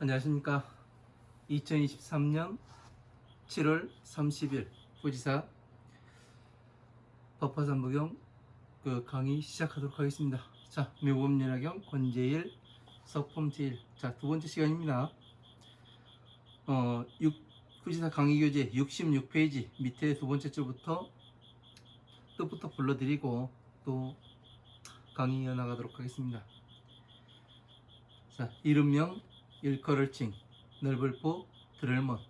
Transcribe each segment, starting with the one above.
안녕하십니까. 2023년 7월 30일 후지사 법화삼부경 강의 시작하도록 하겠습니다. 자, 묘법연화경 권제일 석품 제1. 자, 두 번째 시간입니다. 후지사 강의교재 66페이지 밑에 두 번째 줄부터 뜻부터 불러드리고 또 강의 이어나가도록 하겠습니다. 자, 이름명 일컬을칭 넓을포 들을못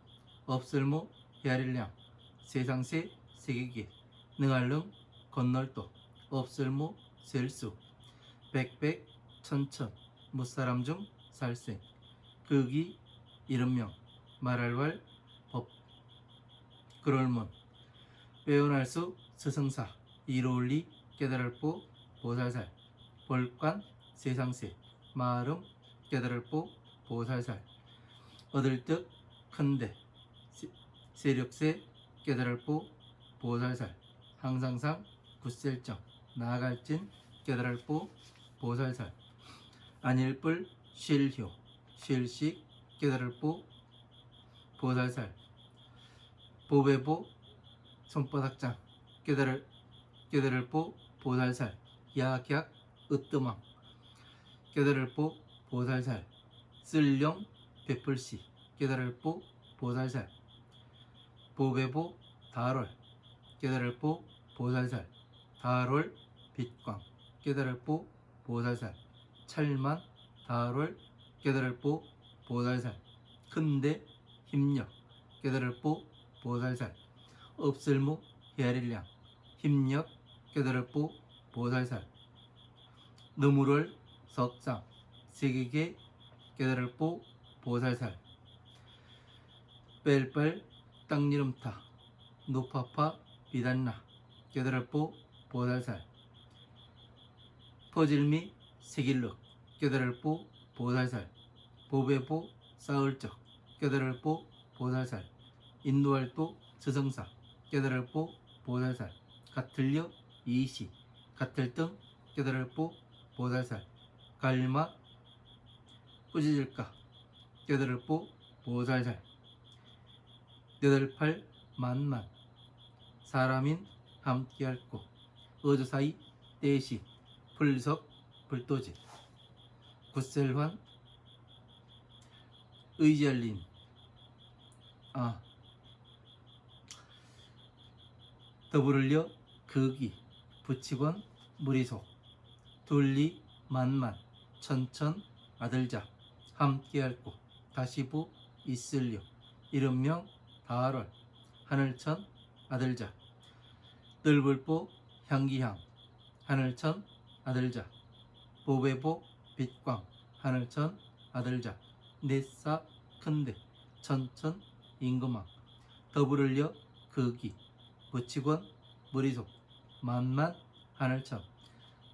없을모 헤아릴량 세상세 세계계 능할릉 건널도 없을모 셀수 백백 천천 무사람 중 살생 극이 이름명 말할왈 법 그럴문 빼어날 수 스승사 이로울리 깨달을포 보살살 벌관 세상세 마름 깨달을포 보살살 얻을 듯 큰데 세력세 깨달을포 보살살 항상상 굳셀정 나아갈진 깨달을포 보살살 안일불 실효 실식 깨달을포 보살살 보배보 손바닥장 깨달을포 보살살 야객 으뜸왕 깨달을포 보살살 쓸령 베풀시 깨달을포 보살살 보배보 다롤 깨달을포 보살살 다롤 빛광 깨달을포 보살살 찰만 다롤 깨달을포 보살살 큰데 힘력 깨달을포 보살살 없을무 헤아릴량 힘력 깨달을포 보살살 너무럴 석상 세계계 깨달을포 보살살 뺄빨 땅이름타 노파파 비단나 깨달을포 보살살 퍼질미 세길륵 깨달을포 보살살 보배보 싸울적 깨달을포 보살살 인도할도 저성사 깨달을포 보살살 같을려 이시 같을등 깨달을포 보살살 갈마 꾸짖을까 깨달을포 보살살 여덟팔 만만 사람인 함께할고 어조사이 떼시 불석 불도지 굳셀환 의지할린 더불을려 극이 부치권 무리속 둘리 만만 천천 아들자 함께할고 다시부 있을려 이름명 다롤 하늘천 아들자 뜰불보 향기향 하늘천 아들자 보배보 빛광 하늘천 아들자 넷사 큰데 천천 임금왕 더불을려 극이 부치권 무리속 만만 하늘천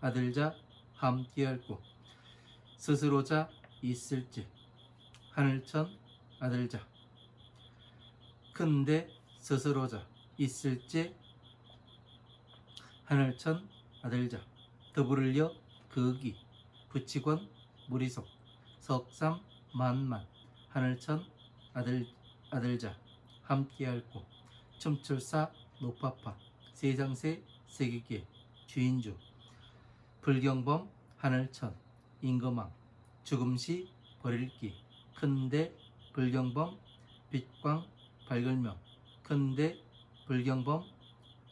아들자 함께할고 스스로자 있을지 하늘천 아들자 큰데 스스로자 있을지 하늘천 아들자 더불을려 극이 부치권 무리속 석삼 만만 하늘천 아들자 함께할고 춤출사 노파파 세상세 세계계 주인주 불경범 하늘천 임금왕 죽음시 버릴기 큰데 불경범 빛광 발글명 큰데 불경범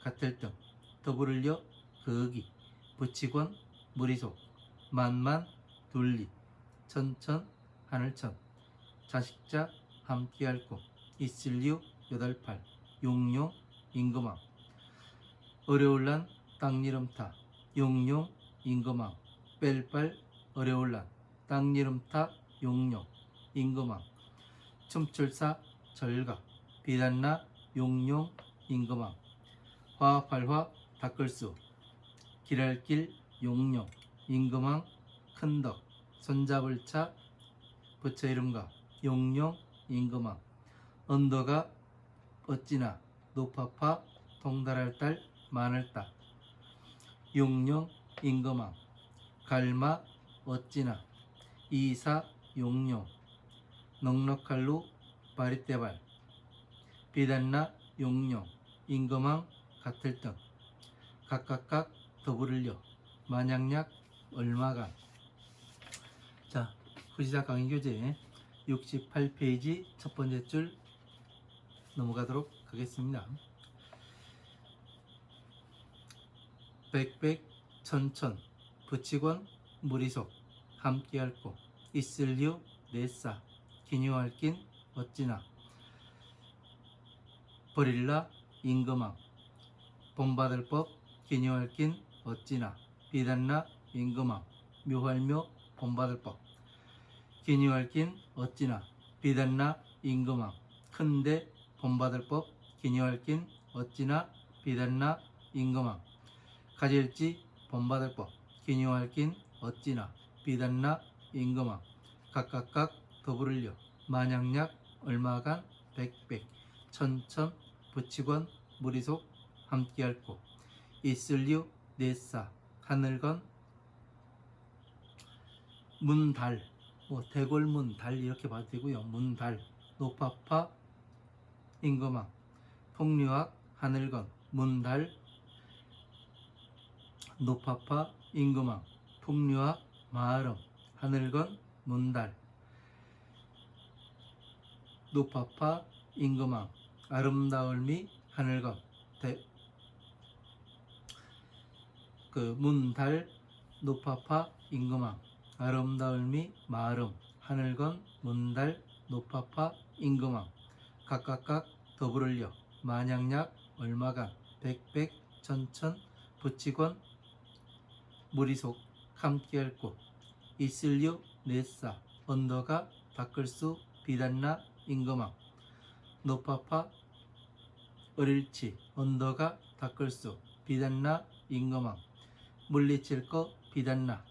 같을등 더불을려 극이 부치권 무리속 만만 둘리 천천 하늘천 자식자 함께할고 있을류 여덟팔 용용 임금왕 어려울란 땅이름타 용용 임금왕 뺄빨 어려울란 땅이름타 용용 임금왕 춤출사 절각 비단나 용용 임금왕 화팔화 닦을수 길할길 용용 임금왕 큰덕 손잡을차 부처 이름가 용용 임금왕 언더가 어찌나 노파파 동달할 딸 마늘따 용용 임금왕 갈마 어찌나 이사 용용 넉넉할루 바리떼발 비단나 용용 임금왕 같을 등 각각각 더불을려 만약약 얼마간. 자, 후지사 강의교재 68페이지 첫 번째 줄 넘어가도록 하겠습니다. 백백 천천 부치권 무리속 함께 앓고 있을류 내싸 기뉴할 낀 어찌나 버릴라 임금왕 본받을 법 기뉴할 낀 어찌나 비단나 임금왕 묘할묘 본받을 법 기뉴할 낀 어찌나 비단나 임금왕 큰데 본받을 법 기뉴할 낀 어찌나 비단나 임금왕 가질지 본받을 법 기뉴할 낀 어찌나 비단나 임금왕 각각각 더불을려 만약약 얼마간 백백 천천 부치권 무리속 함께 앓고 있을류 내싸 하늘건 문달 대골문 달 이렇게 봐도 되고요. 문달 노파파 임금왕 통류학 하늘건 문달 노파파 임금왕 통류학 마을음 하늘건 문달 노파파 임금왕 아름다울미 하늘건 문달 노파파 임금왕 아름다울미 마을음 하늘건 문달 노파파 임금왕 각각각 더불을려 만약약 얼마간 백백 천천 부치권 무리속 함께 앓고 있을류 내싸 언더가 닦을수 비단나 임금왕 노파파 어릴치 언더가 닦을수 비단나 임금왕 물리칠 거 비단나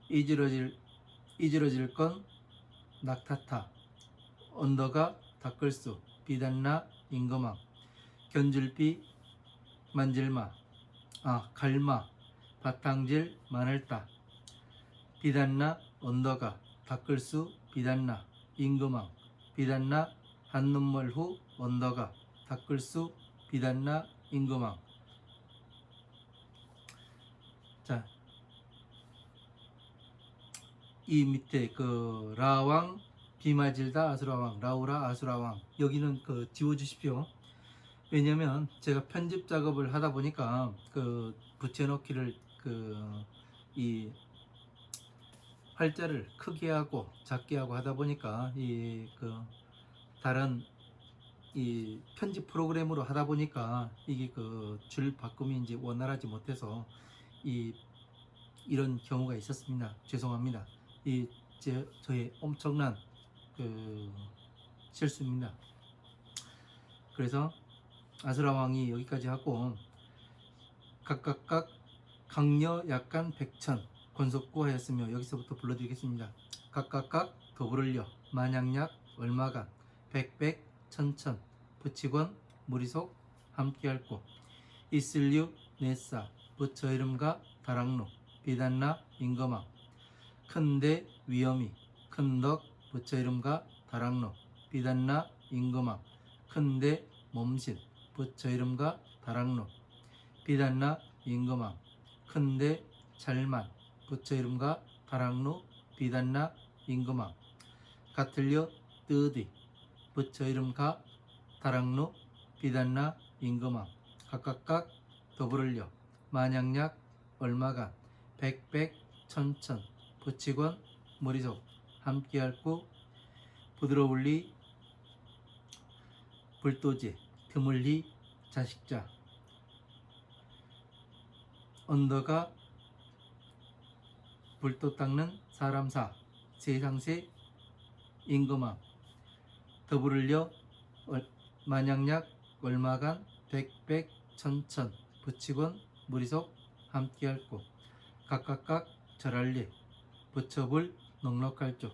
이지러질 건 낙타타 언더가 닦을수 비단나 임금왕 견줄비 만질마 갈마 바탕질 마늘따 비단나 언더가 닦을수 비단나 임금왕 비단나 한눈물 후 언더가 닦을수 비단나 임금왕. 자, 이 밑에 라왕 비마질다 아수라왕 라우라 아수라왕 여기는 지워주십시오. 왜냐면 제가 편집 작업을 하다 보니까 붙여넣기를 이 활자를 크게 하고 작게 하고 하다 보니까 다른 이 편집 프로그램으로 하다 보니까 이게 줄 바꿈이 이제 원활하지 못해서 이런 경우가 있었습니다. 죄송합니다. 저의 엄청난 실수입니다. 그래서 아수라왕이 여기까지 하고 각각각 강려 약간 백천 권속구 하였으며 여기서부터 불러드리겠습니다. 각각각 더불을려 만약약 얼마간 백백 천천 부치권 무리속 함께 앓고 있을류 내싸 부처 이름과 다락루 비단나 임금왕 큰데 위험이 큰덕 부처 이름과 다락루 비단나 임금왕 큰데 몸신 부처 이름과 다락루 비단나 임금왕 큰데 잘만 부처 이름과 다락루 비단나 임금왕 같을려 뜨디 부처 이름과 다락루 비단나 임금왕 각각각 더불을려 만약약 얼마간 백백 천천 부치권 무리속 함께 앓고 부드러울리 불도지 드물리 자식자 언더가 불도 닦는 사람사 세상세 임금왕 더불을려 만약약 얼마간 백백 천천 부치권 무리속 함께 앓고 각각각 절할리 부처불 넉넉할 쪽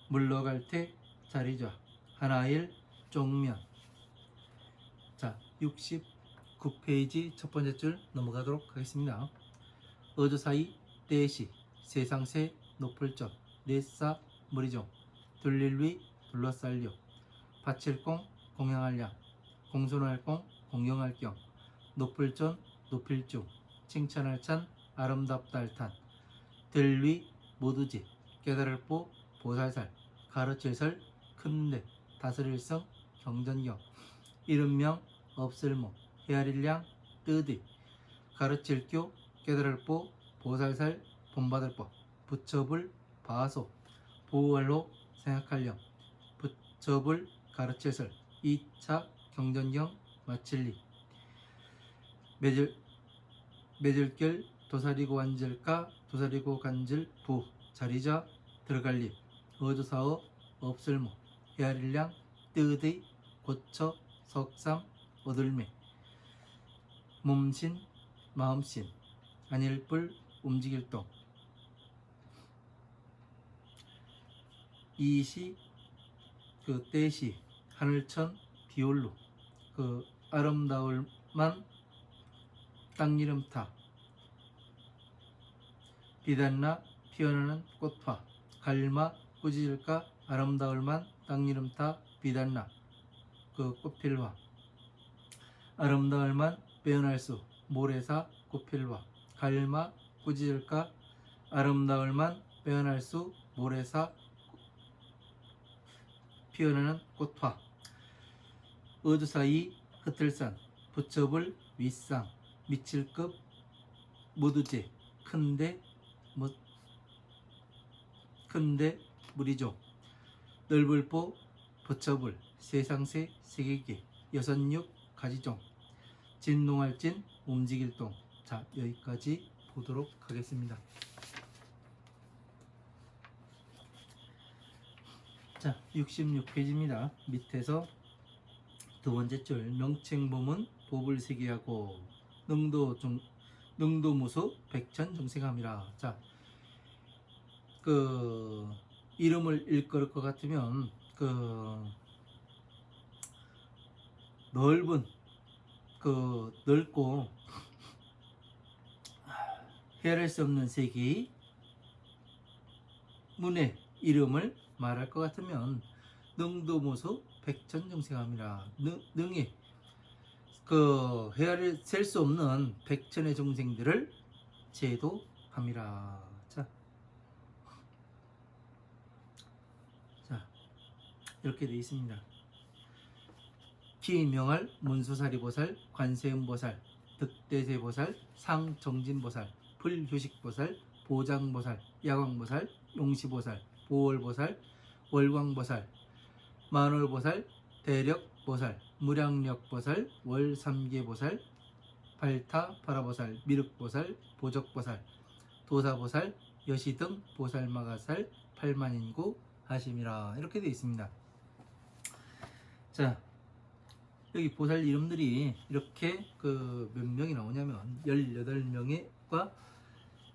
물러갈 테 자리좌 하나일 쪽면. 자, 69페이지 첫 번째 줄 넘어가도록 하겠습니다. 어조사이 떼시 세상세 높을 적 내싸 무리종 둘릴위 둘러쌀려 바칠공 공양할량 공손할공 공경할 겸 높을존 높일주 칭찬할 찬 아름답달탄 들위 모두지 깨달을보 보살살 가르칠설 큰데 다스릴성 경전경 이름명 없을모 헤아릴량 뜨디 가르칠교 깨달을보 보살살 본받을법 부처불 바소 보호할로 생각할령 부처불 가르칠설 2차 경전경 마칠리 매질결 도사리고 앉을까 도사리고 간질 부 자리자 들어갈리 어조사어 없을모 헤아릴량 뜨의 고처 석삼 어들매 몸신 마음신 안일불 움직일동 이시 그 때시 하늘천 비올로 그 아름다울만 땅이름타 비단나 피어나는 꽃화 갈마 꾸짖을까 아름다울만 땅이름타 비단나 그 꽃필화 아름다울만 빼어날 수 모래사 꽃필화 갈마 꾸짖을까 아름다울만 빼어날 수 모래사 피어나는 꽃화 어두사이 흩틀산 부처불 윗상 미칠급 모두제 큰데 무리조 넓을보 부처불 세상세 세계계 여선육 가지종 진동할진 움직일동. 자, 여기까지 보도록 하겠습니다. 자, 66페이지입니다. 밑에서 두 번째 줄 명칭보문 법을 세계하고 능도무수 백천중생함이라. 자, 그 이름을 일컬을 것 같으면 그 넓고 헤아릴 수 없는 세계의 문의 이름을 말할 것 같으면 능도무수 백천중생함이라. 능히 그 헤아릴 셀 수 없는 백천의 중생들을 제도함이라. 자, 이렇게 되어 있습니다. 기명할 문수사리보살, 관세음보살, 득대세보살, 상정진보살, 불휴식보살, 보장보살, 야광보살, 용시보살, 보월보살, 월광보살, 만월보살, 대력보살, 무량력보살, 월삼계보살, 발타파라보살, 미륵보살, 보적보살, 도사보살, 여시 등 보살마가살, 팔만인구 하심이라. 이렇게 되어 있습니다. 자, 여기 보살 이름들이 이렇게 그 몇 명이 나오냐면 18명과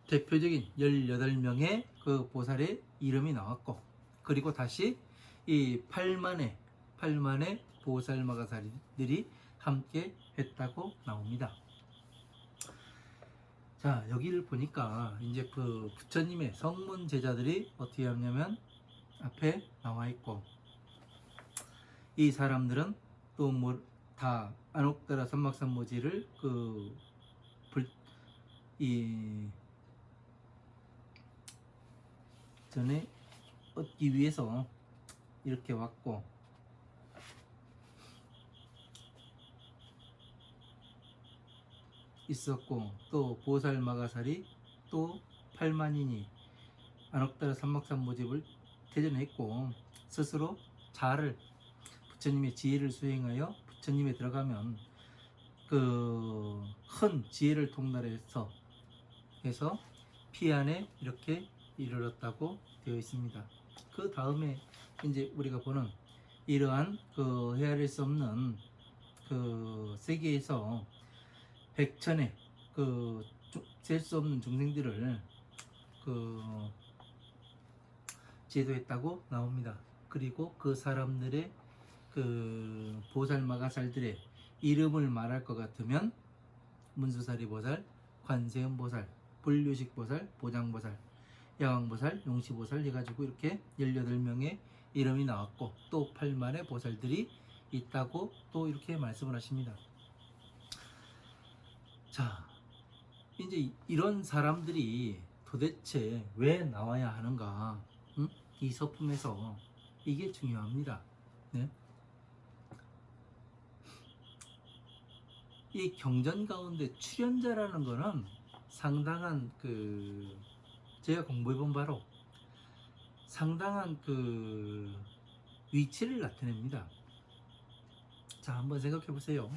대표적인 18명의 그 보살의 이름이 나왔고, 그리고 다시 이 8만의 보살마가살들이 함께 했다고 나옵니다. 자, 여기를 보니까 이제 그 부처님의 성문 제자들이 어떻게 하냐면 앞에 나와 있고, 이 사람들은 또 뭐 다 안옥다라 삼막삼모지를 전에 얻기 위해서 이렇게 왔고, 있었고, 또 보살마가살이 또 8만인이 안옥다라 삼막삼모집을 대전했고, 스스로 부처님의 지혜를 수행하여 부처님에 들어가면 그 큰 지혜를 통달해서 피안에 이렇게 이르렀다고 되어 있습니다. 그 다음에 이제 우리가 보는 이러한 그 헤아릴 수 없는 그 세계에서 백천의 그 셀 수 없는 중생들을 그 제도했다고 나옵니다. 그리고 그 사람들의 그 보살마가살들의 이름을 말할 것 같으면 문수사리보살, 관세음보살, 불류식보살, 보장보살, 야광보살, 용시보살 해가지고 이렇게 18명의 이름이 나왔고 또 8만의 보살들이 있다고 또 이렇게 말씀을 하십니다. 자, 이제 이런 사람들이 도대체 왜 나와야 하는가? 응? 이 서품에서 이게 중요합니다. 네? 이 경전 가운데 출연자라는 거는 상당한 제가 공부해본 바로 상당한 위치를 나타냅니다. 자, 한번 생각해 보세요.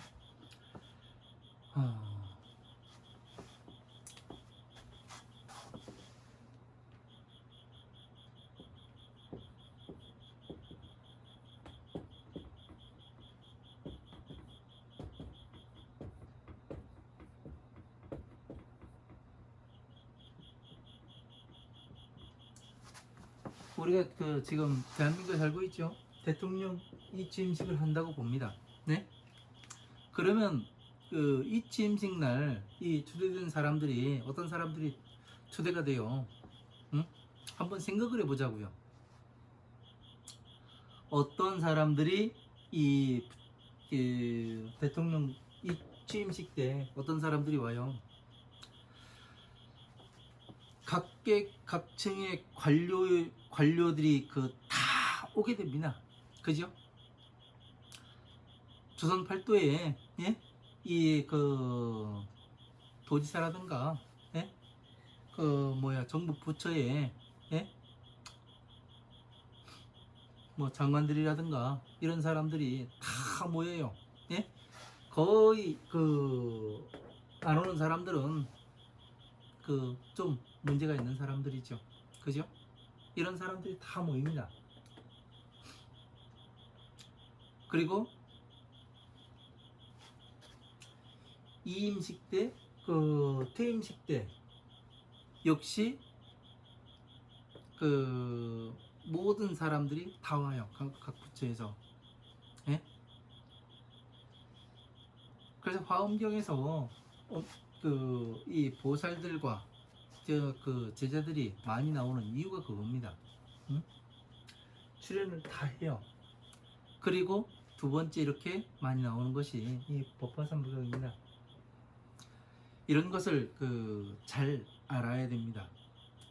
우리가 지금 대한민국에 살고 있죠. 대통령 이 취임식을 한다고 봅니다. 네? 그러면 이 취임식 날 이 초대된 사람들이 어떤 사람들이 초대가 돼요. 응? 한번 생각을 해보자고요. 어떤 사람들이 이 대통령 이 취임식 때 어떤 사람들이 와요. 각층의 관료들이 다 오게 됩니다. 그죠? 조선 팔도에 이 도지사라든가 정부 부처에 뭐 장관들이라든가 이런 사람들이 다 모여요. 거의 안 오는 사람들은 좀 문제가 있는 사람들이죠. 그죠? 이런 사람들이 다 모입니다. 그리고 이임식 때, 퇴임식 때 역시 모든 사람들이 다 와요. 각 부처에서. 그래서 화엄경에서 이 보살들과 제자들이 많이 나오는 이유가 그겁니다. 응? 출연을 다 해요. 그리고 두 번째 이렇게 많이 나오는 것이 이 법화삼부경입니다. 이런 것을 잘 알아야 됩니다.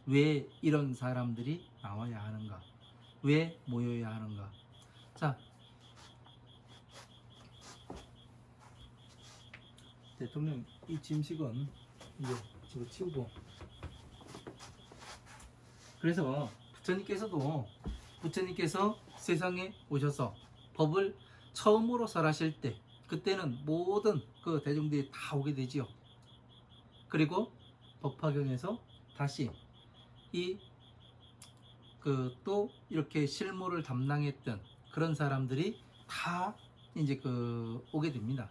왜 이런 사람들이 나와야 하는가? 왜 모여야 하는가? 자, 대통령 이 취임식은 이제 집어치우고, 그래서 부처님께서 세상에 오셔서 법을 처음으로 설하실 때 그때는 모든 대중들이 다 오게 되지요. 그리고 법화경에서 다시 또 이렇게 실무를 담당했던 그런 사람들이 다 이제 오게 됩니다.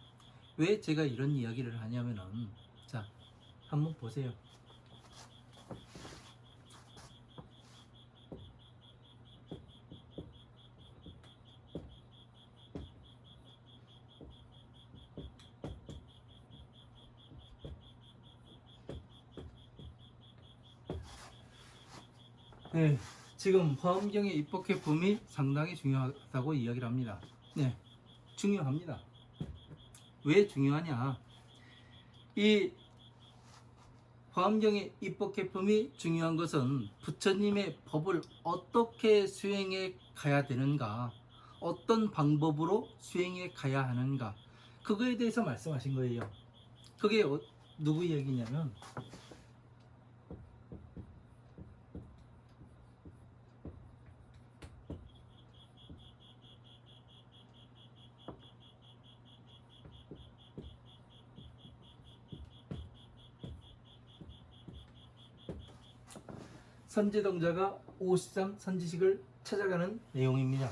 왜 제가 이런 이야기를 하냐면은, 자, 한번 보세요. 네, 지금 화엄경의 입법개품이 상당히 중요하다고 이야기를 합니다. 네, 중요합니다. 왜 중요하냐? 이 화엄경의 입법개품이 중요한 것은 부처님의 법을 어떻게 수행해 가야 되는가, 어떤 방법으로 수행해 가야 하는가, 그거에 대해서 말씀하신 거예요. 그게 누구 이야기냐면 선제동자가 53 선지식을 찾아가는 내용입니다.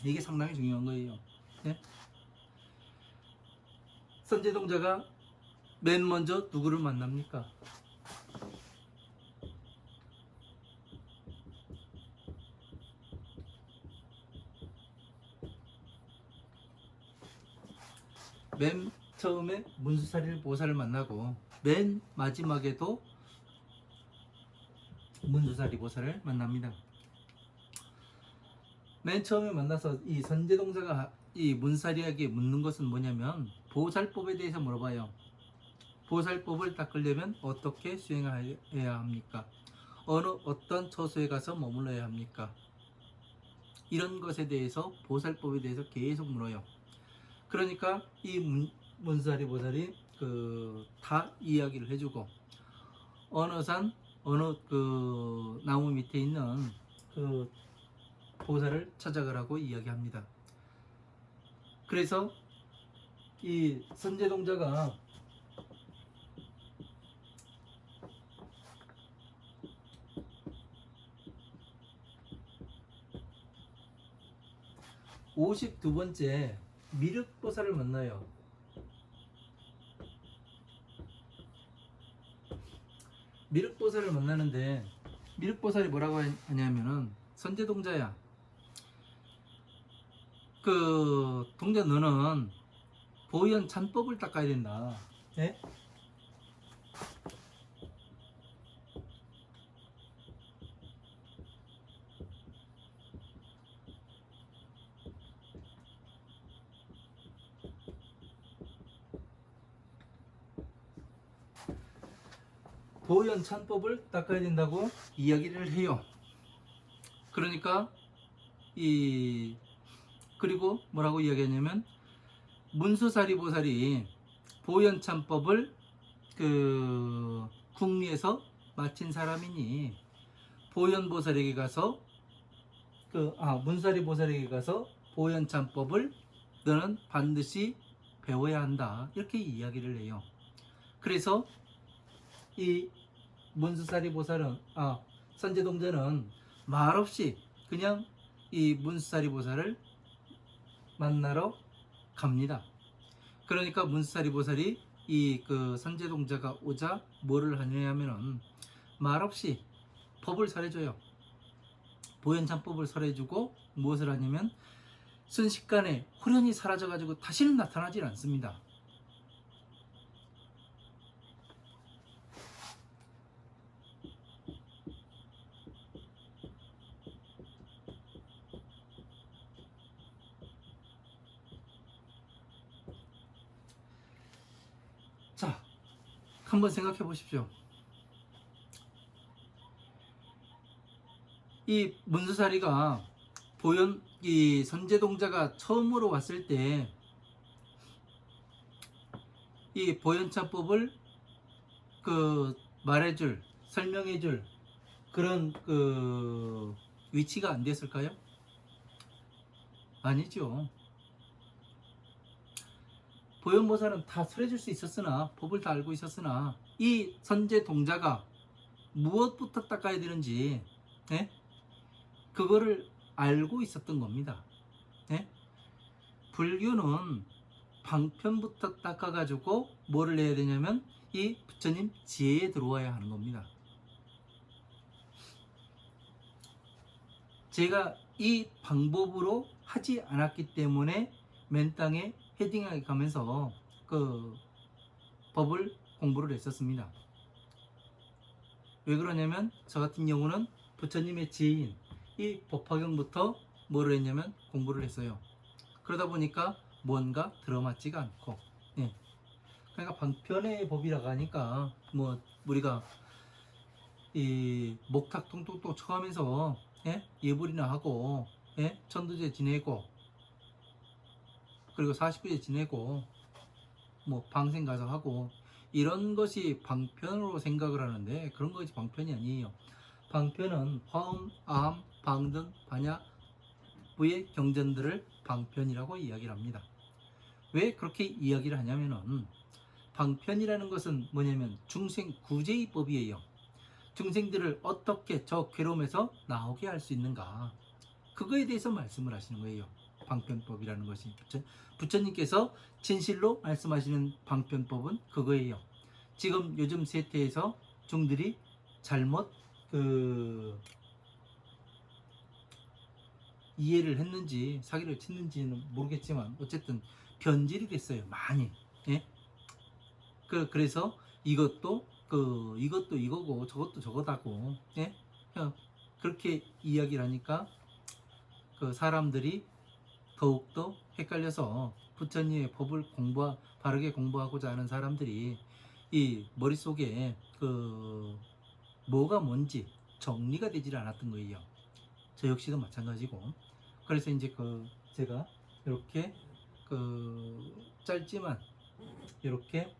이게 상당히 중요한 거예요. 네? 선제동자가 맨 먼저 누구를 만납니까? 맨 처음에 문수사리를 보살을 만나고 맨 마지막에도 문수사리 보살을 만납니다. 맨 처음에 만나서 이 선제동자가 이 문사리에게 묻는 것은 뭐냐면 보살법에 대해서 물어봐요. 보살법을 닦으려면 어떻게 수행해야 합니까? 어떤 처소에 가서 머물러야 합니까? 이런 것에 대해서 보살법에 대해서 계속 물어요. 그러니까 이 문사리 보살이 다 이야기를 해주고 어느 산 어느 나무 밑에 있는 보살을 찾아가라고 이야기합니다. 그래서 이 선제동자가 52번째 미륵보살을 만나요. 미륵보살을 만나는데 미륵보살이 뭐라고 하냐면은 선제동자야, 동자 너는 보현 찬법을 닦아야 된다. 네? 보현 찬법을 닦아야 된다고 이야기를 해요. 그러니까 그리고 뭐라고 이야기하냐면 문수사리 보살이 보현 찬법을 국리에서 마친 사람이니 보현 보살에게 가서 문사리 보살에게 가서 보현 찬법을 너는 반드시 배워야 한다, 이렇게 이야기를 해요. 그래서 이 문수사리 보살은 선제동자는 말없이 그냥 이 문수사리 보살을 만나러 갑니다. 그러니까 문수사리 보살이 선제동자가 오자 뭐를 하냐면은 말없이 법을 설해줘요. 보현찬법을 설해주고 무엇을 하냐면 순식간에 호련히 사라져가지고 다시는 나타나질 않습니다. 자, 한번 생각해 보십시오. 이 문수사리가 이 선제동자가 처음으로 왔을 때 이 보현찬법을 말해줄, 설명해줄 그런 위치가 안 됐을까요? 아니죠. 보현보살은 다 설해줄 수 있었으나, 법을 다 알고 있었으나 이 선제동자가 무엇부터 닦아야 되는지 그거를 알고 있었던 겁니다. 불교는 방편부터 닦아가지고 뭐를 해야 되냐면 이 부처님 지혜에 들어와야 하는 겁니다. 제가 이 방법으로 하지 않았기 때문에 맨 땅에 헤딩하게 가면서 법을 공부를 했었습니다. 왜 그러냐면 저 같은 경우는 부처님의 지혜인 이 법화경부터 뭐를 했냐면 공부를 했어요. 그러다 보니까 뭔가 들어맞지가 않고, 그러니까 방편의 법이라고 하니까 우리가 이 목탁 통통통 쳐가면서 예불이나 하고 천도제 지내고 그리고 40부제 지내고 방생 가서 하고 이런 것이 방편으로 생각을 하는데 그런 것이 방편이 아니에요. 방편은 화음, 아함, 방등, 반야, 부의 경전들을 방편이라고 이야기를 합니다. 왜 그렇게 이야기를 하냐면은 방편이라는 것은 뭐냐면 중생 구제의 법이에요. 중생들을 어떻게 저 괴로움에서 나오게 할 수 있는가, 그거에 대해서 말씀을 하시는 거예요. 방편법이라는 것이 부처님께서 진실로 말씀하시는 방편법은 그거예요. 지금 요즘 세태에서 중들이 잘못 이해를 했는지 사기를 쳤는지는 모르겠지만 어쨌든 변질이 됐어요, 많이. 그래서 이것도 이거고 저것도 저거다고 그렇게 이야기를 하니까 그 사람들이 더욱더 헷갈려서 부처님의 법을 바르게 공부하고자 하는 사람들이 이 머릿속에 그 뭐가 뭔지 정리가 되질 않았던 거예요. 저 역시도 마찬가지고. 그래서 이제 제가 이렇게 짧지만 이렇게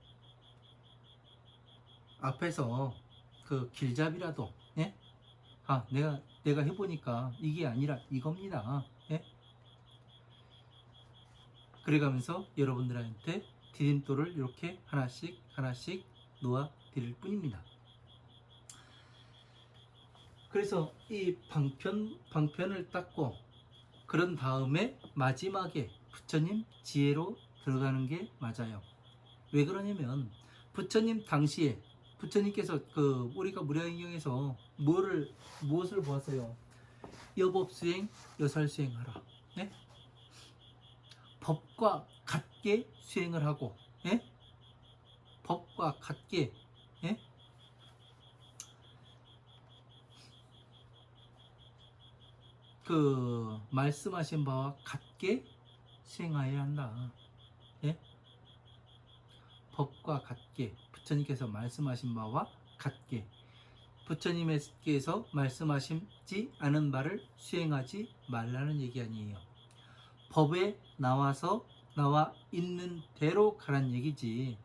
앞에서 길잡이라도, 예? 내가 해보니까 이게 아니라 이겁니다. 예? 그래가면서 여러분들한테 디딤돌을 이렇게 하나씩 놓아 드릴 뿐입니다. 그래서 이 방편을 닦고 그런 다음에 마지막에 부처님 지혜로 들어가는 게 맞아요. 왜 그러냐면 부처님 당시에 부처님께서 우리가 무량행경에서 무엇을 보았어요? 여법수행, 여살수행하라. 네? 법과 같게 수행을 하고, 예? 법과 같게, 예? 말씀하신 바와 같게 수행하여야 한다. 예? 법과 같게, 부처님께서 말씀하신 바와 같게, 부처님께서 말씀하시지 않은 바를 수행하지 말라는 얘기 아니에요. 법에 나와 있는 대로 가란 얘기지,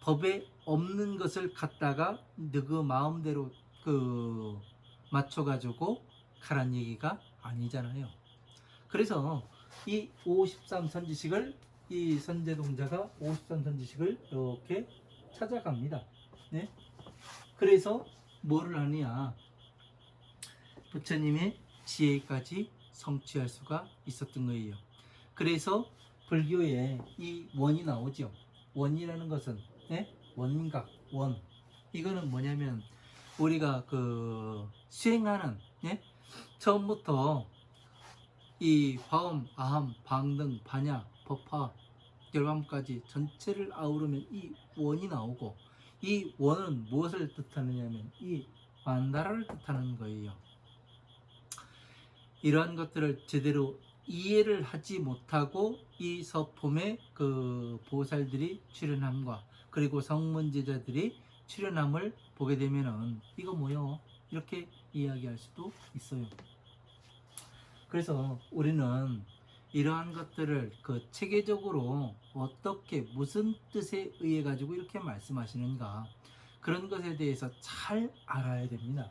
법에 없는 것을 갖다가 그 마음대로 맞춰가지고 가란 얘기가 아니잖아요. 그래서 이 53선지식을 이 선제동자가 53선지식을 이렇게 찾아갑니다. 네? 그래서 뭐를 하느냐, 부처님의 지혜까지 성취할 수가 있었던 거예요. 그래서 불교에 이 원이 나오죠. 원이라는 것은, 네? 원각, 원. 이거는 뭐냐면 우리가 수행하는, 네? 처음부터 이 화엄, 아함, 방등, 반야, 법화, 결함까지 전체를 아우르면 이 원이 나오고, 이 원은 무엇을 뜻하느냐면 이 만다라를 뜻하는 거예요. 이러한 것들을 제대로 이해를 하지 못하고 이 서품에 보살들이 출연함과 그리고 성문제자들이 출연함을 보게 되면은 이거 뭐요? 이렇게 이야기할 수도 있어요. 그래서 우리는 이러한 것들을 체계적으로 어떻게 무슨 뜻에 의해 가지고 이렇게 말씀하시는가, 그런 것에 대해서 잘 알아야 됩니다.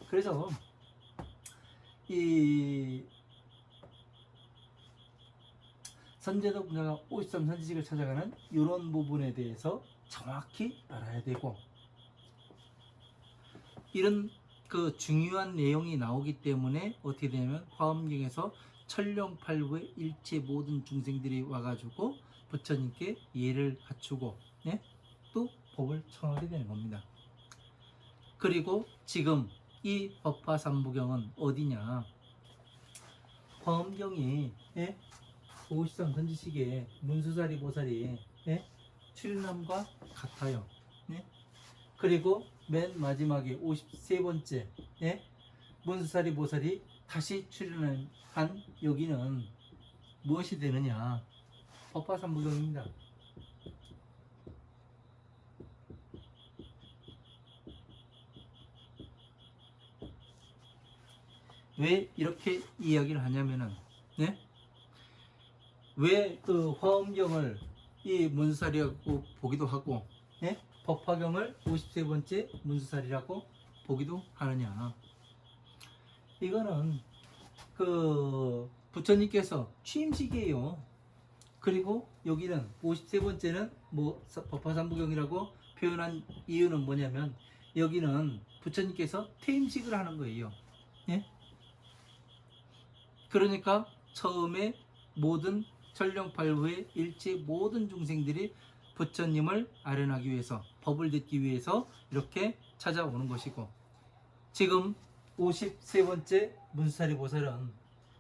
그래서 이 선제동자가 53선지식을 찾아가는 이런 부분에 대해서 정확히 알아야 되고, 이런 중요한 내용이 나오기 때문에 어떻게 되냐면 화엄경에서 천룡팔부의 일체 모든 중생들이 와가지고 부처님께 예를 갖추고, 네? 또 법을 청하게 되는 겁니다. 그리고 지금 이 법화삼부경은 어디냐, 화엄경이, 예? 53선지식의 문수사리 보살이, 예? 출연함과 같아요. 네? 그리고 맨 마지막에 53번째, 예? 문수사리 보살이 다시 출연한 여기는 무엇이 되느냐, 법화삼부경입니다. 왜 이렇게 이야기를 하냐면은, 네? 왜 화엄경을 이 문수사리라고 보기도 하고, 예? 법화경을 53번째 문수사리라고 보기도 하느냐, 이거는 부처님께서 취임식이에요. 그리고 여기는 53번째는 법화삼부경이라고 표현한 이유는 뭐냐면 여기는 부처님께서 퇴임식을 하는 거예요. 예? 그러니까 처음에 모든 천룡팔부의 일체 모든 중생들이 부처님을 아련하기 위해서, 법을 듣기 위해서 이렇게 찾아오는 것이고, 지금 53번째 문수사리 보살은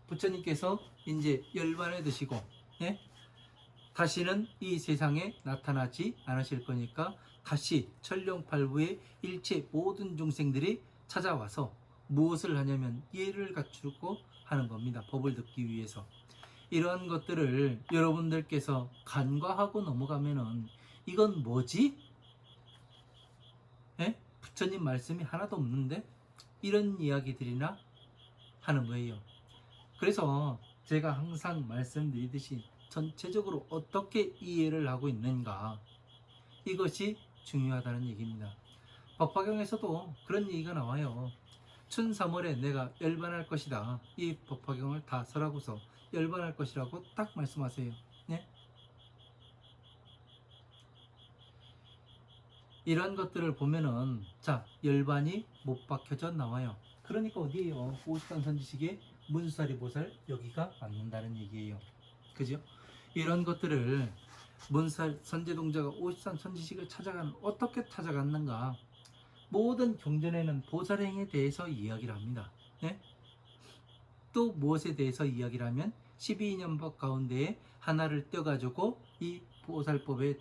부처님께서 이제 열반에 드시고, 예? 다시는 이 세상에 나타나지 않으실 거니까 다시 천룡팔부의 일체 모든 중생들이 찾아와서 무엇을 하냐면 예를 갖추고 하는 겁니다. 법을 듣기 위해서. 이러한 것들을 여러분들께서 간과하고 넘어가면은 이건 뭐지? 예? 부처님 말씀이 하나도 없는데? 이런 이야기들이나 하는 거예요. 그래서 제가 항상 말씀드리듯이 전체적으로 어떻게 이해를 하고 있는가, 이것이 중요하다는 얘기입니다. 법화경에서도 그런 얘기가 나와요. 춘 3월에 내가 열반할 것이다. 이 법화경을 다 설하고서 열반할 것이라고 딱 말씀하세요. 네? 이런 것들을 보면은 자, 열반이 못 박혀져 나와요. 그러니까 어디에요? 53 선지식의 문수사리 보살 여기가 맞는다는 얘기예요. 그죠? 이런 것들을 선제동자가 53 선지식을 찾아가는, 어떻게 찾아갔는가? 모든 경전에는 보살행에 대해서 이야기를 합니다. 네? 또 무엇에 대해서 이야기를 하면 12인연법 가운데에 하나를 떼가지고 이 보살법에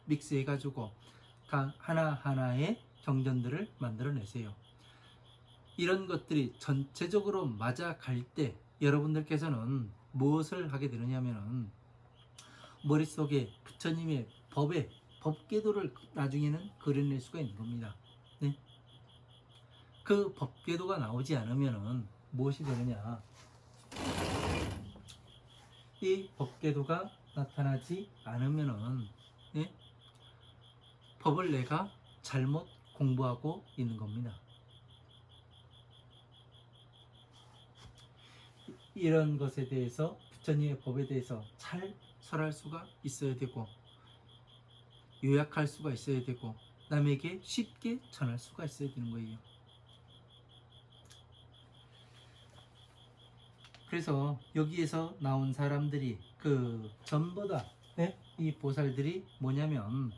믹스해가지고 하나하나의 경전들을 만들어내세요. 이런 것들이 전체적으로 맞아갈 때 여러분들께서는 무엇을 하게 되느냐면은 머릿속에 부처님의 법궤도를 나중에는 그려낼 수가 있는 겁니다. 네? 그 법궤도가 나오지 않으면은 무엇이 되느냐? 이 법궤도가 나타나지 않으면은 네? 법을 내가 잘못 공부하고 있는 겁니다. 이런 것에 대해서 부처님의 법에 대해서 잘 설할 수가 있어야 되고, 요약할 수가 있어야 되고, 남에게 쉽게 전할 수가 있어야 되는 거예요. 그래서 여기에서 나온 사람들이 전부 다 네? 이 보살들이 뭐냐면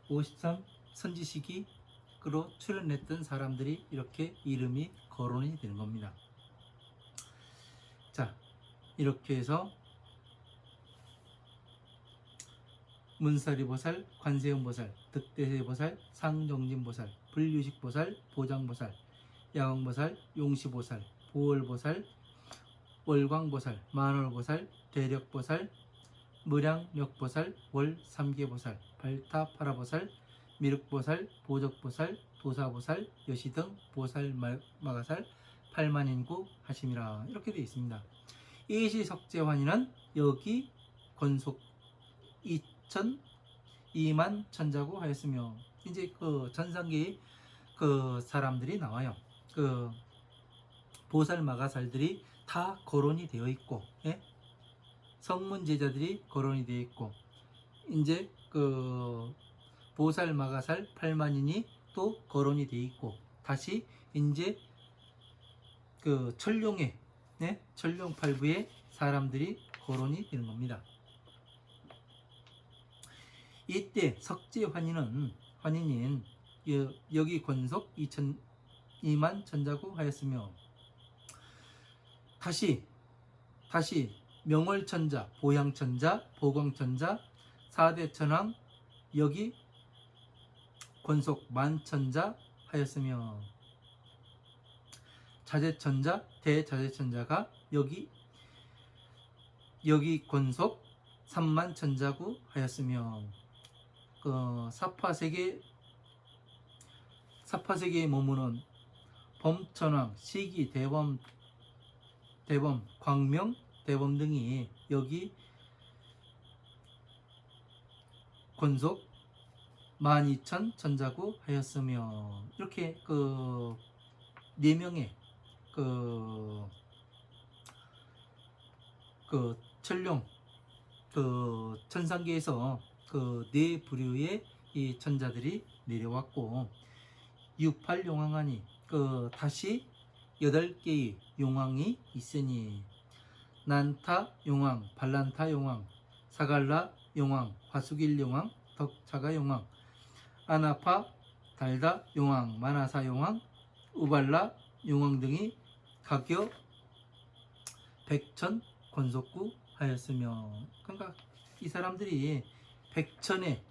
53 선지식으로 출연했던 사람들이 이렇게 이름이 거론이 되는 겁니다. 자, 이렇게 해서 문사리보살, 관세음보살, 득대세보살, 상정진보살, 불유식보살, 보장보살, 야광보살, 용시보살, 보월보살, 월광보살, 만월보살, 대력보살, 무량력보살, 월삼계보살, 발타파라보살, 미륵보살, 보적보살, 도사보살, 여시등, 보살마가살, 팔만인구 하심이라 이렇게 되어 있습니다. 이시석재환이는 여기 권속 2만 천자고 하였으며, 이제 전상계의 사람들이 나와요. 보살마가살들이 다 거론이 되어 있고, 예? 성문제자들이 거론이 되어 있고, 이제 보살마가살 8만인이 또 거론이 되어 있고, 다시 이제 천룡의 네? 천룡팔부의 사람들이 거론이 되는 겁니다. 이때 석재환인인 여기 권속 2만 천자고 하였으며, 다시 명월천자, 보양천자, 보광천자, 사대천왕 여기 권속 만천자 하였으며, 자재천자, 대자재천자가 여기 권속 3만 천자구 하였으며, 사파세계에 머무는 범천왕, 시기, 대범, 광명, 대범 등이 여기 권속 12,000 천자구 하였으며, 이렇게 4명의 천룡 천상계에서 4부류의 이 천자들이 내려왔고, 68용왕하니 다시 8개의 용왕이 있으니, 난타 용왕, 발란타 용왕, 사갈라 용왕, 화수길 용왕, 덕차가 용왕, 아나파 달다 용왕, 마나사 용왕, 우발라 용왕 등이 각여 100천 권속구 하였으며, 그러니까 이 사람들이 100천의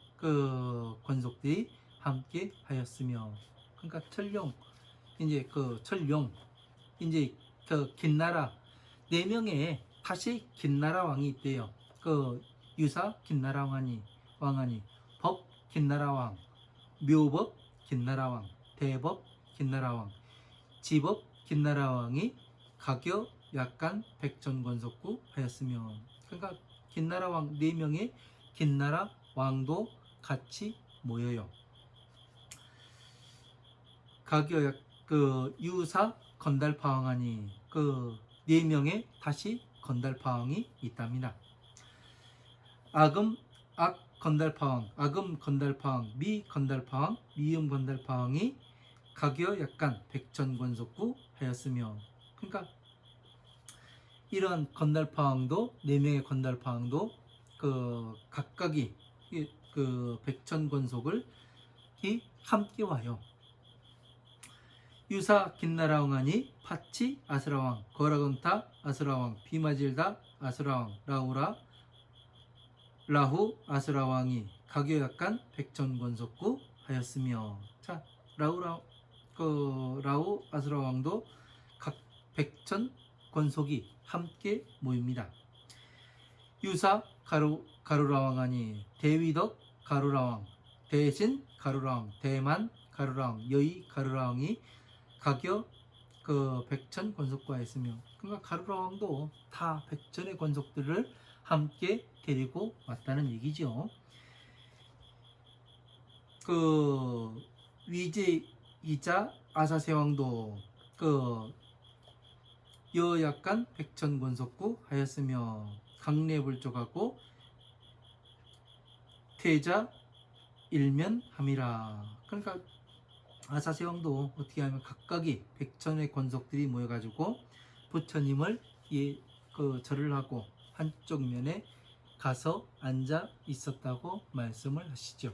권속들이 함께 하였으며, 그러니까 그러니까 철룡 이제 그 철룡 이제 그 김나라 네 명의 다시 김나라 왕이 있대요. 그 유사 김나라 왕하니 법 김나라 왕, 묘법 김나라 왕, 대법 김나라 왕, 지법 김나라 왕이 가교 약간 백전권속구 하였으며, 그러니까 김나라 왕 4명의 김나라 왕도 같이 모여요. 가교 그 유사 건달파왕하니 그 4명의 다시 건달파왕이 있답니다. 악 건달파왕, 악음 건달파왕, 미 건달파왕, 미음 건달파왕이 가교 약간 백전권속구 하였으며, 그러니까 이런 건달파왕도 4명의 건달파왕도 그 각각이 그 백전권속을 함께 와요. 유사 김나라왕하니 파치 아스라왕, 거라건타 아스라왕, 비마질다 아스라왕, 라후 아스라왕이 가교 약간 백전권속구 하였으며, 자 라후 아스라왕도 각 백전권속이 함께 모입니다. 유사 가루라왕하니 대위덕 가루라왕, 대신 가루라왕, 대만 가루라왕, 여의 가루라왕이 가교 그 백천 권속과였으며, 그러니까 가루라왕도 다 백천의 권속들을 함께 데리고 왔다는 얘기죠. 그 위제이자 아사세왕도 그 여약간 백천권속구 하였으며, 강례불족하고 퇴자 일면함이라. 그러니까 아사세왕도 어떻게 하면 각각이 백천의 권속들이 모여가지고 부처님을 그 절을 하고 한쪽 면에 가서 앉아 있었다고 말씀을 하시죠.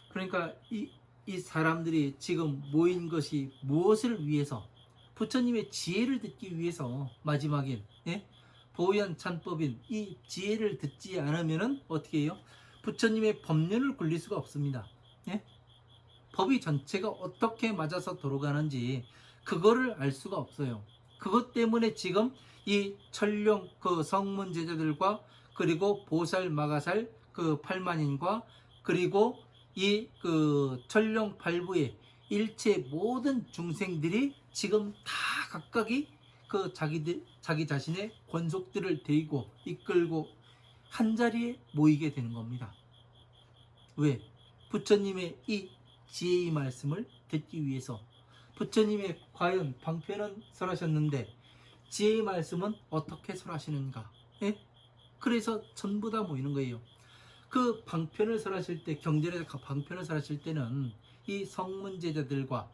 그러니까 이 사람들이 지금 모인 것이 무엇을 위해서? 부처님의 지혜를 듣기 위해서. 마지막엔 보현 찬법인 이 지혜를 듣지 않으면은 어떻게 해요? 부처님의 법륜을 굴릴 수가 없습니다. 법이 전체가 어떻게 맞아서 돌아가는지 그거를 알 수가 없어요. 그것 때문에 지금 이 철룡 그 성문 제자들과 그리고 보살 마가살 그 8만인과 그리고 이 그 철룡 8부의 일체 모든 중생들이 지금 다 각각이 그 자기 자신의 권속들을 데리고 이끌고 한자리에 모이게 되는 겁니다. 왜? 부처님의 이 지혜의 말씀을 듣기 위해서. 부처님의 과연 방편은 설하셨는데 지혜의 말씀은 어떻게 설하시는가? 그래서 전부 다 모이는 거예요. 그 방편을 설하실 때, 경전에서 방편을 설하실 때는 이 성문제자들과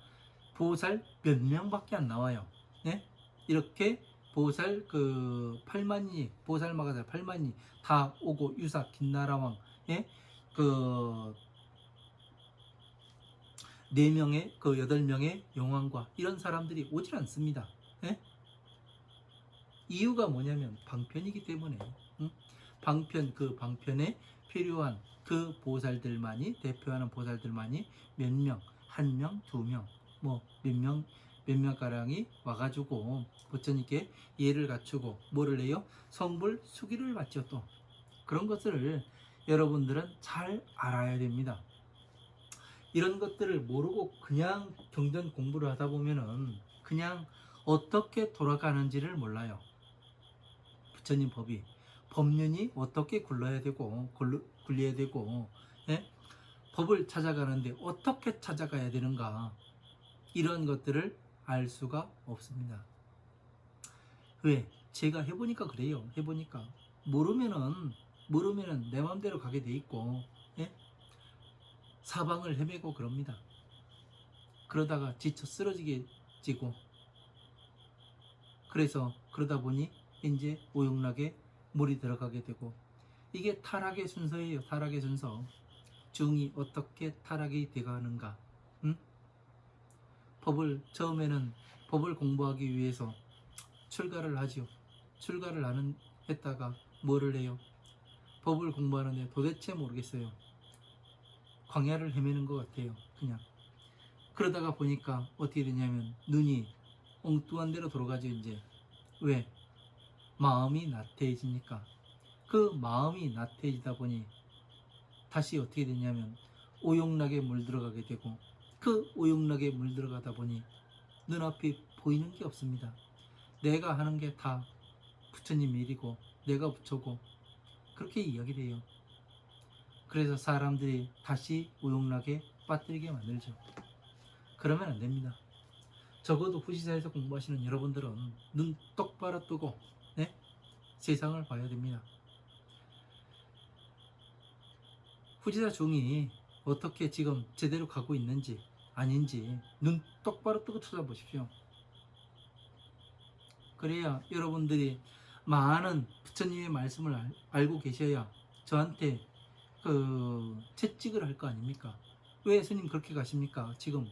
보살 몇 명밖에 안 나와요. 이렇게 보살 그 8만이, 보살 마가살 8만이 다 오고, 유사 김나라왕 그 4명의 그 8명의 용왕과 이런 사람들이 오질 않습니다. 이유가 뭐냐면 방편이기 때문에. 방편, 그 방편에 필요한 그 보살들만이, 대표하는 보살들만이 몇 명, 1명, 2명, 뭐 몇 명가량이 와가지고 부처님께 예를 갖추고 뭐를 해요? 성불 수기를 받죠. 또 그런 것들을 여러분들은 잘 알아야 됩니다. 이런 것들을 모르고 그냥 경전 공부를 하다 보면은 그냥 어떻게 돌아가는지를 몰라요. 부처님 법이, 법륜이 어떻게 굴러야 되고 굴려야 되고 법을 찾아가는데 어떻게 찾아가야 되는가, 이런 것들을 알 수가 없습니다. 왜? 제가 해보니까 그래요. 해보니까 모르면은 내 마음대로 가게 돼 있고 사방을 헤매고 그럽니다. 그러다가 지쳐 쓰러지게 지고, 그래서 그러다 보니 이제 오용락에 물이 들어가게 되고, 이게 타락의 순서예요. 타락의 순서. 중이 어떻게 타락이 되가는가. 처음에는 법을 공부하기 위해서 출가를 하죠. 출가를 했다가 뭐를 해요? 법을 공부하는데 도대체 모르겠어요. 광야를 헤매는 것 같아요. 그냥 그러다가 보니까 어떻게 되냐면 눈이 엉뚱한 데로 돌아가죠. 이제 왜? 마음이 나태해지니까. 그 마음이 나태해지다 보니 다시 어떻게 되냐면 오용락에 물들어가게 되고, 그 오용락에 물들어가다 보니 눈앞이 보이는 게 없습니다. 내가 하는 게 다 부처님 일이고 내가 부처고, 그렇게 이야기돼요. 그래서 사람들이 다시 오용락에 빠뜨리게 만들죠. 그러면 안 됩니다. 적어도 후시사에서 공부하시는 여러분들은 눈 똑바로 뜨고 네? 세상을 봐야 됩니다. 후지사 중이 어떻게 지금 제대로 가고 있는지 아닌지 눈 똑바로 뜨고 찾아보십시오. 그래야 여러분들이 많은 부처님의 말씀을 알고 계셔야 저한테 채찍을 할 거 아닙니까? 왜 스님 그렇게 가십니까? 지금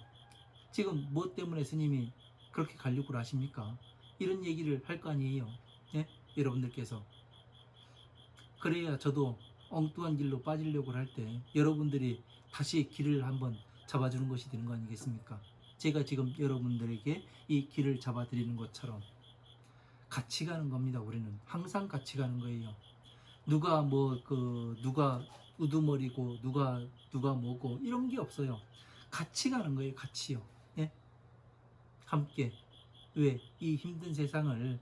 뭐 때문에 스님이 그렇게 가려고 하십니까? 이런 얘기를 할 거 아니에요. 예? 여러분들께서. 그래야 저도 엉뚱한 길로 빠지려고 할 때 여러분들이 다시 길을 한번 잡아주는 것이 되는 거 아니겠습니까? 제가 지금 여러분들에게 이 길을 잡아드리는 것처럼 같이 가는 겁니다. 우리는 항상 같이 가는 거예요. 누가 누가 우두머리고 누가 뭐고 이런 게 없어요. 같이 가는 거예요. 같이요. 예? 함께. 왜? 이 힘든 세상을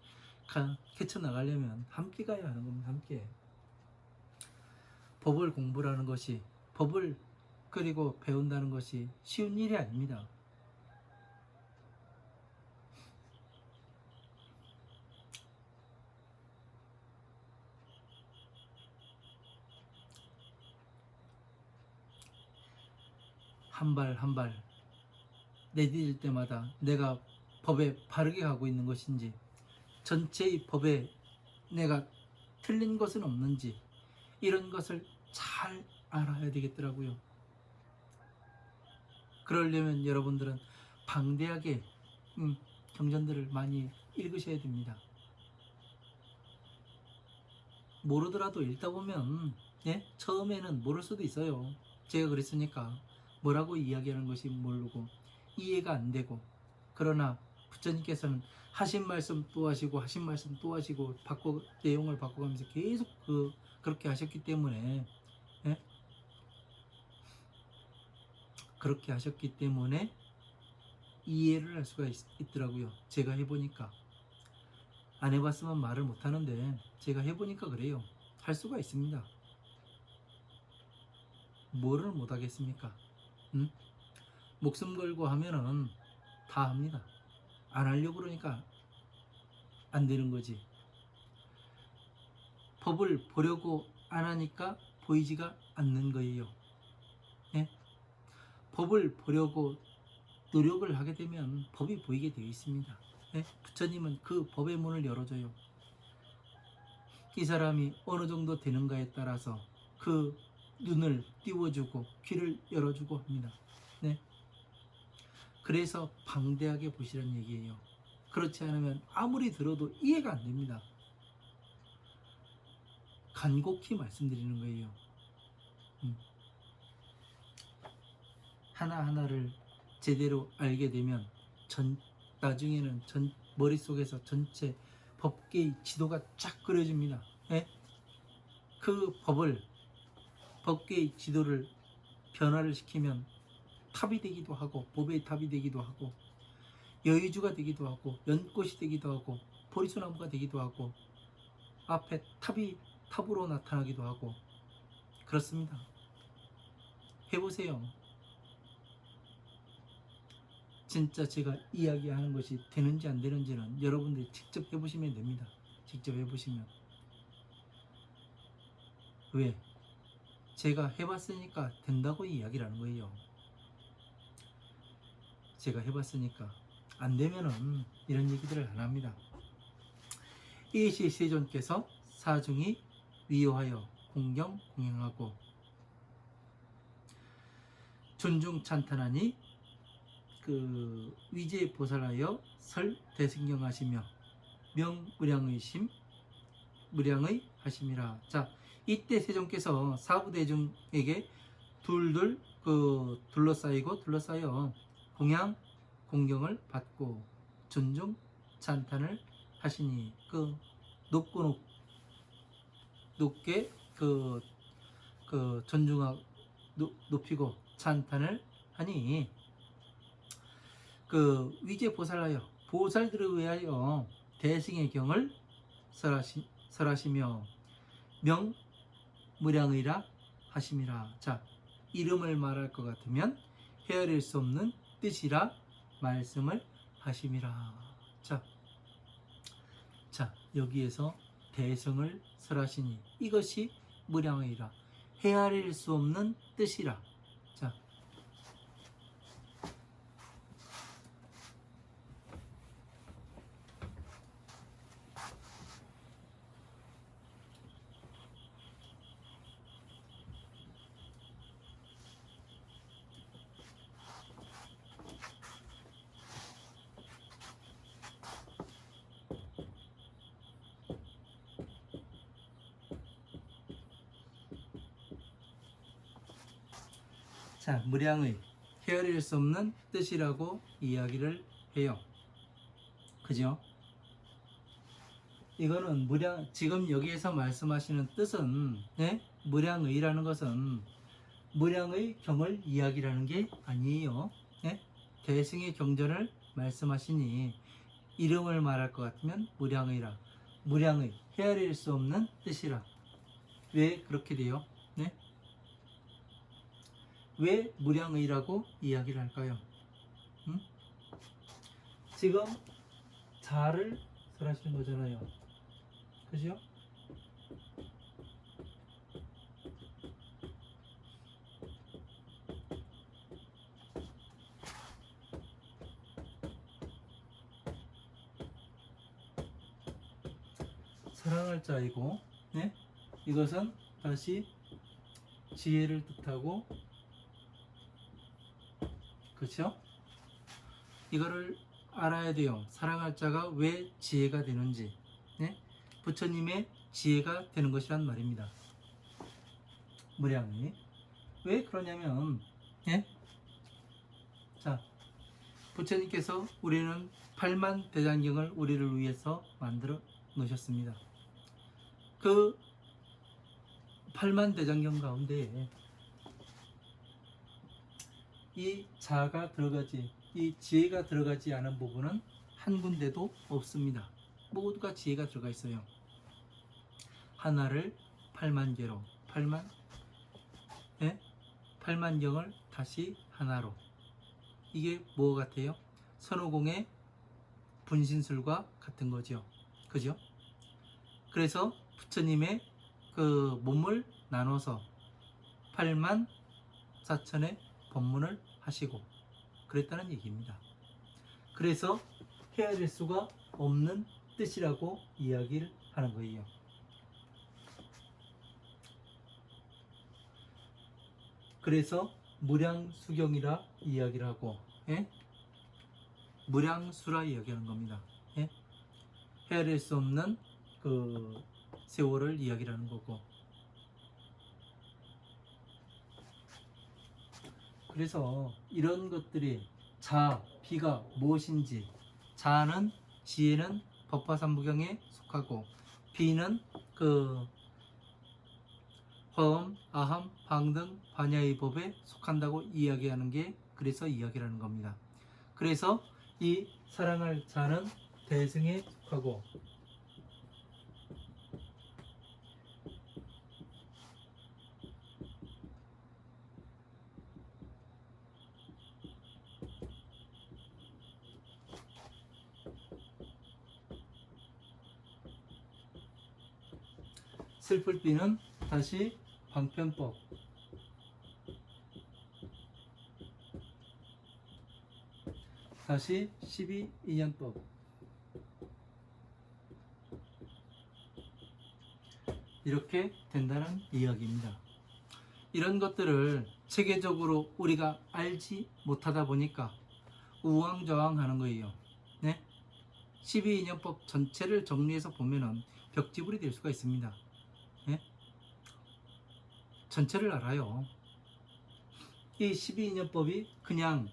헤쳐나가려면 함께 가야 하는 겁니다. 함께. 법을 공부라는 것이, 법을 그리고 배운다는 것이 쉬운 일이 아닙니다. 한 발 한 발 내디딜 때마다 내가 법에 바르게 가고 있는 것인지, 전체의 법에 내가 틀린 것은 없는지, 이런 것을 잘 알아야 되겠더라고요. 그러려면 여러분들은 방대하게 경전들을 많이 읽으셔야 됩니다. 모르더라도 읽다 보면 예? 처음에는 모를 수도 있어요. 제가 그랬으니까 뭐라고 이야기하는 것이 모르고 이해가 안 되고, 그러나 부처님께서는 하신 말씀 또 하시고 하신 말씀 또 하시고 내용을 바꿔가면서 계속 그렇게 하셨기 때문에 예? 그렇게 하셨기 때문에 이해를 할 수가 있더라고요. 제가 해보니까. 안 해봤으면 말을 못하는데 제가 해보니까 그래요. 할 수가 있습니다. 뭐를 못하겠습니까? 응? 목숨 걸고 하면은 다 합니다. 안 하려고 그러니까 안 되는 거지. 법을 보려고 안 하니까 보이지가 않는 거예요. 예? 법을 보려고 노력을 하게 되면 법이 보이게 되어 있습니다. 예? 부처님은 그 법의 문을 열어줘요. 이 사람이 어느 정도 되는가에 따라서 그 눈을 띄워주고 귀를 열어주고 합니다. 네? 그래서 방대하게 보시라는 얘기예요. 그렇지 않으면 아무리 들어도 이해가 안 됩니다. 간곡히 말씀드리는 거예요. 하나하나를 제대로 알게 되면 나중에는 머릿속에서 전체 법계의 지도가 쫙 그려집니다. 예? 그 법계의 지도를 변화를 시키면 탑이 되기도 하고, 법의 탑이 되기도 하고, 여의주가 되기도 하고, 연꽃이 되기도 하고, 보리수나무가 되기도 하고, 앞에 탑으로 나타나기도 하고, 그렇습니다. 해보세요. 진짜 제가 이야기하는 것이 되는지 안 되는지는 여러분들이 직접 해보시면 됩니다. 직접 해보시면. 왜? 제가 해봤으니까 된다고 이야기를 하는 거예요. 제가 해봤으니까. 안 되면은 이런 얘기들을 안 합니다. 이시 세존께서 사중이 위요하여 공경 공양하고 존중 찬탄하니 위제 보살하여 설 대승경하시며 명무량의 무량의 하심이라. 자, 이때 세존께서 사부대중에게 둘둘 둘러싸여 공양 공경을 받고 존중 찬탄을 하시니 그 높게 존중하고 높이고 찬탄을 하니 위제 보살하여 보살들을 위하여 대승의 경을 설하시며 명무량의라 하심이라. 자, 이름을 말할 것 같으면 헤아릴 수 없는 뜻이라 말씀을 하심이라. 자, 여기에서 대승을 설하시니 이것이 무량의라. 헤아릴 수 없는 뜻이라. 자, 무량의 헤아릴 수 없는 뜻이라고 이야기를 해요. 그죠? 이거는 지금 여기에서 말씀하시는 뜻은, 무량의라는 것은 무량의 경을 이야기라는 게 아니에요. 대승의 경전을 말씀하시니 이름을 말할 것 같으면 무량의라. 무량의, 헤아릴 수 없는 뜻이라. 왜 그렇게 돼요? 왜 무량의라고 이야기를 할까요? 지금 자를 설하시는 거잖아요. 그죠? 사랑할 자이고, 이것은 다시 지혜를 뜻하고, 그렇죠? 이거를 알아야 돼요. 사랑할 자가 왜 지혜가 되는지, 부처님의 지혜가 되는 것이란 말입니다. 무량이 왜 그러냐면, 자, 부처님께서 우리는 8만 대장경을 우리를 위해서 만들어 놓으셨습니다. 그 8만 대장경 가운데 이 자가 들어가지, 이 지혜가 들어가지 않은 부분은 한 군데도 없습니다. 모두가 지혜가 들어가 있어요. 하나를 8만 개로, 8만 경을 다시 하나로. 이게 뭐 같아요? 선호공의 분신술과 같은 거죠. 그죠? 그래서 부처님의 그 몸을 나눠서 8만 4천의 법문을 하시고 그랬다는 얘기입니다. 그래서 헤아릴 수가 없는 뜻이라고 이야기를 하는 거예요. 그래서 무량수경이라 이야기를 하고, 무량수라 이야기하는 겁니다. 헤아릴 수 없는 그 세월을 이야기하는 거고. 그래서 이런 것들이 자, 비가 무엇인지, 자는 지혜는 법화삼부경에 속하고, 비는 그 화엄, 아함, 방등, 반야의 법에 속한다고 이야기하는 게 그래서 이야기를 하는 겁니다. 그래서 이 사랑할 자는 대승에 속하고, 슬플 비는 다시 방편법, 다시 12인연법, 이렇게 된다는 이야기입니다. 이런 것들을 체계적으로 우리가 알지 못하다 보니까 우왕좌왕하는 거예요. 12인연법 전체를 정리해서 보면은 벽지불이 될 수가 있습니다. 전체를 알아요. 이 12인연법이 그냥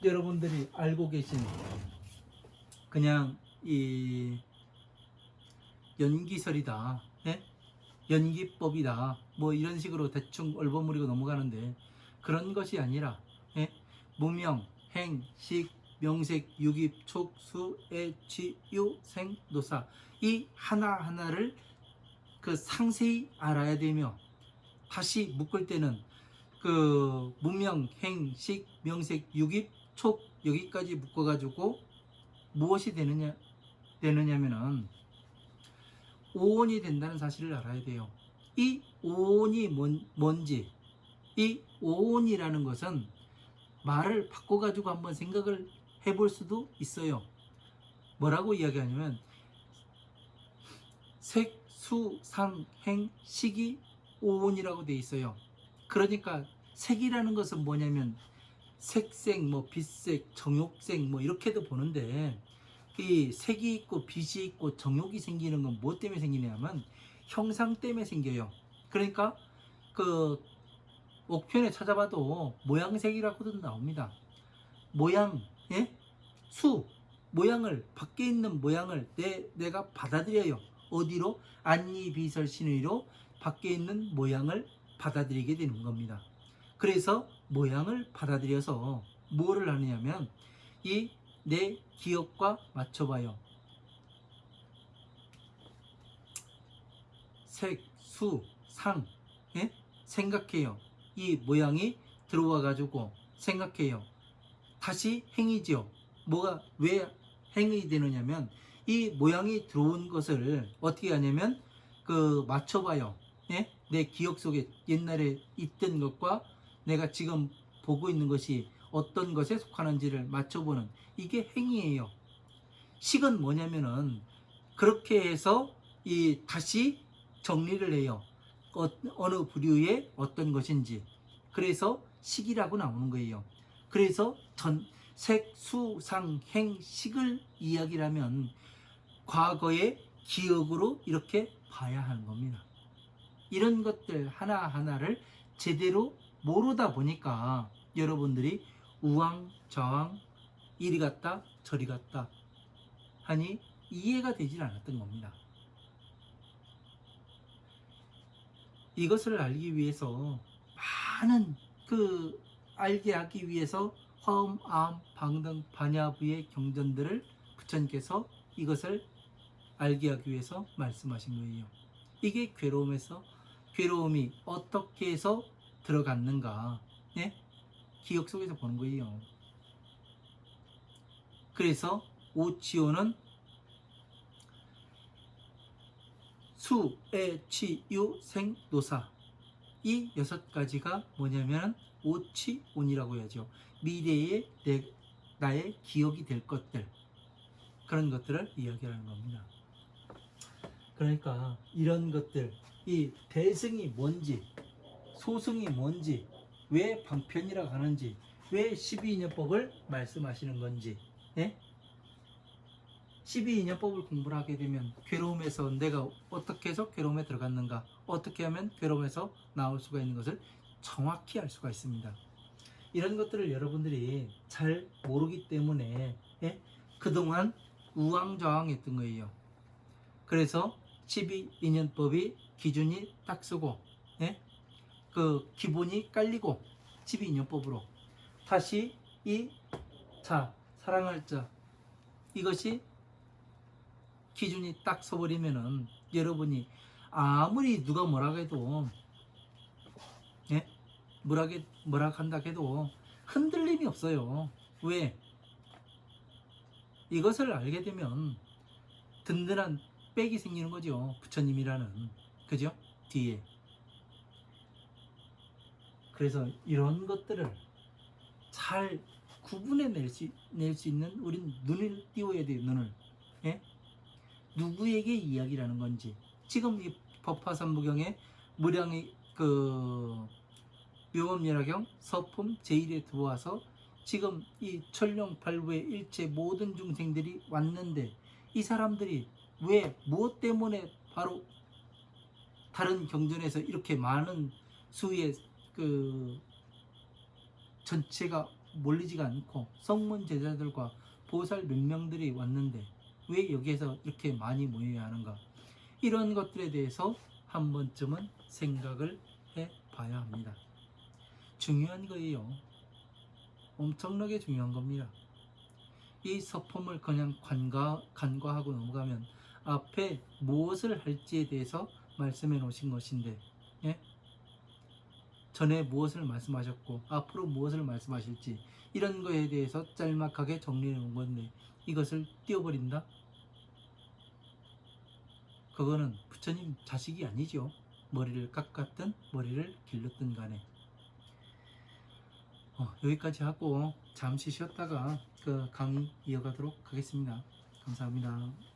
여러분들이 알고 계신 그냥 이 연기설이다, 예? 연기법이다, 뭐 이런 식으로 대충 얼버무리고 넘어가는데 그런 것이 아니라, 예? 무명, 행, 식, 명색, 유깁, 촉, 수, 애, 취, 유, 생, 노사, 이 하나하나를 그 상세히 알아야 되며, 다시 묶을 때는 그 무명, 행, 식, 명색, 유깁, 촉, 여기까지 묶어가지고 무엇이 되느냐면은 오온이 된다는 사실을 알아야 돼요. 이 오온이 뭔지, 이 오온이라는 것은 말을 바꿔가지고 한번 생각을 해볼 수도 있어요. 뭐라고 이야기하냐면 색, 수, 상, 행, 식이 오온이라고 돼 있어요. 그러니까 색이라는 것은 뭐냐면 색색, 뭐 빛색, 정욕색 뭐 이렇게도 보는데, 이 색이 있고 빛이 있고 정욕이 생기는 건 뭐 때문에 생기냐면 형상 때문에 생겨요. 그러니까 그 옥편에 찾아봐도 모양색이라고도 나옵니다. 모양, 예? 수, 모양을, 밖에 있는 모양을 내가 받아들여요. 어디로? 안리 비설 신의로 밖에 있는 모양을 받아들이게 되는 겁니다. 그래서 모양을 받아들여서 뭐를 하느냐면 이 내 기억과 맞춰봐요. 색, 수, 상, 예? 생각해요. 이 모양이 들어와 가지고 생각해요. 다시 행이죠. 뭐가 왜 행이 되느냐면 이 모양이 들어온 것을 어떻게 하냐면 그 맞춰봐요. 예? 내 기억 속에 옛날에 있던 것과 내가 지금 보고 있는 것이 어떤 것에 속하는지를 맞춰보는, 이게 행위예요. 식은 뭐냐면은 그렇게 해서 이 다시 정리를 해요. 어느 부류의 어떤 것인지. 그래서 식이라고 나오는 거예요. 그래서 색, 수, 상, 행, 식을 이야기라면 과거의 기억으로 이렇게 봐야 하는 겁니다. 이런 것들 하나하나를 제대로 모르다 보니까 여러분들이 우왕좌왕 이리 갔다 저리 갔다 하니 이해가 되질 않았던 겁니다. 이것을 알기 위해서 많은 알게 하기 위해서 화음, 암, 방등, 반야부의 경전들을 부처님께서 이것을 알게 하기 위해서 말씀하신 거예요. 이게 괴로움이 어떻게 해서 들어갔는가, 예? 기억 속에서 보는 거예요. 그래서 오치오는 수, 애, 취, 유, 생, 노사, 이 6가지가 뭐냐면 오치온이라고 해야죠. 미래의 나의 기억이 될 것들, 그런 것들을 이야기하는 겁니다. 그러니까 이런 것들, 이 대승이 뭔지, 소승이 뭔지, 왜 방편이라고 하는지, 왜 12인연법을 말씀하시는 건지, 예? 12인연법을 공부를 하게 되면 괴로움에서 내가 어떻게 해서 괴로움에 들어갔는가, 어떻게 하면 괴로움에서 나올 수가 있는 것을 정확히 알 수가 있습니다. 이런 것들을 여러분들이 잘 모르기 때문에, 예? 그동안 우왕좌왕했던 거예요. 그래서 12인연법이 기준이 딱 서고, 예? 그 기본이 깔리고 12인연법으로 다시 이 사랑할 자, 이것이 기준이 딱 서버리면은 여러분이 아무리 누가 뭐라고 해도, 예? 뭐라 한다 해도 흔들림이 없어요. 왜? 이것을 알게 되면 든든한 백이 생기는 거죠. 부처님이라는, 그죠? 뒤에. 그래서 이런 것들을 잘 구분해 낼 수 있는, 우린 눈을 띄워야 돼요. 눈을. 예? 누구에게 이야기라는 건지. 지금 이 법화삼부경에 무량의 묘법열화경 서품 제1에 들어와서 지금 이 천룡팔부의 일체 모든 중생들이 왔는데, 이 사람들이 왜 무엇 때문에 바로 다른 경전에서 이렇게 많은 수의 전체가 몰리지가 않고 성문 제자들과 보살 몇 명들이 왔는데 왜 여기에서 이렇게 많이 모여야 하는가? 이런 것들에 대해서 한 번쯤은 생각을 해 봐야 합니다. 중요한 거예요. 엄청나게 중요한 겁니다. 이 서품을 그냥 간과하고 넘어가면 앞에 무엇을 할지에 대해서 말씀해 놓으신 것인데, 예? 전에 무엇을 말씀하셨고 앞으로 무엇을 말씀하실지 이런 거에 대해서 짤막하게 정리해 놓은 건데 이것을 띄워버린다? 그거는 부처님 자식이 아니죠. 머리를 깎았든 머리를 길렀든 간에. 여기까지 하고 잠시 쉬었다가 그 강의 이어가도록 하겠습니다. 감사합니다.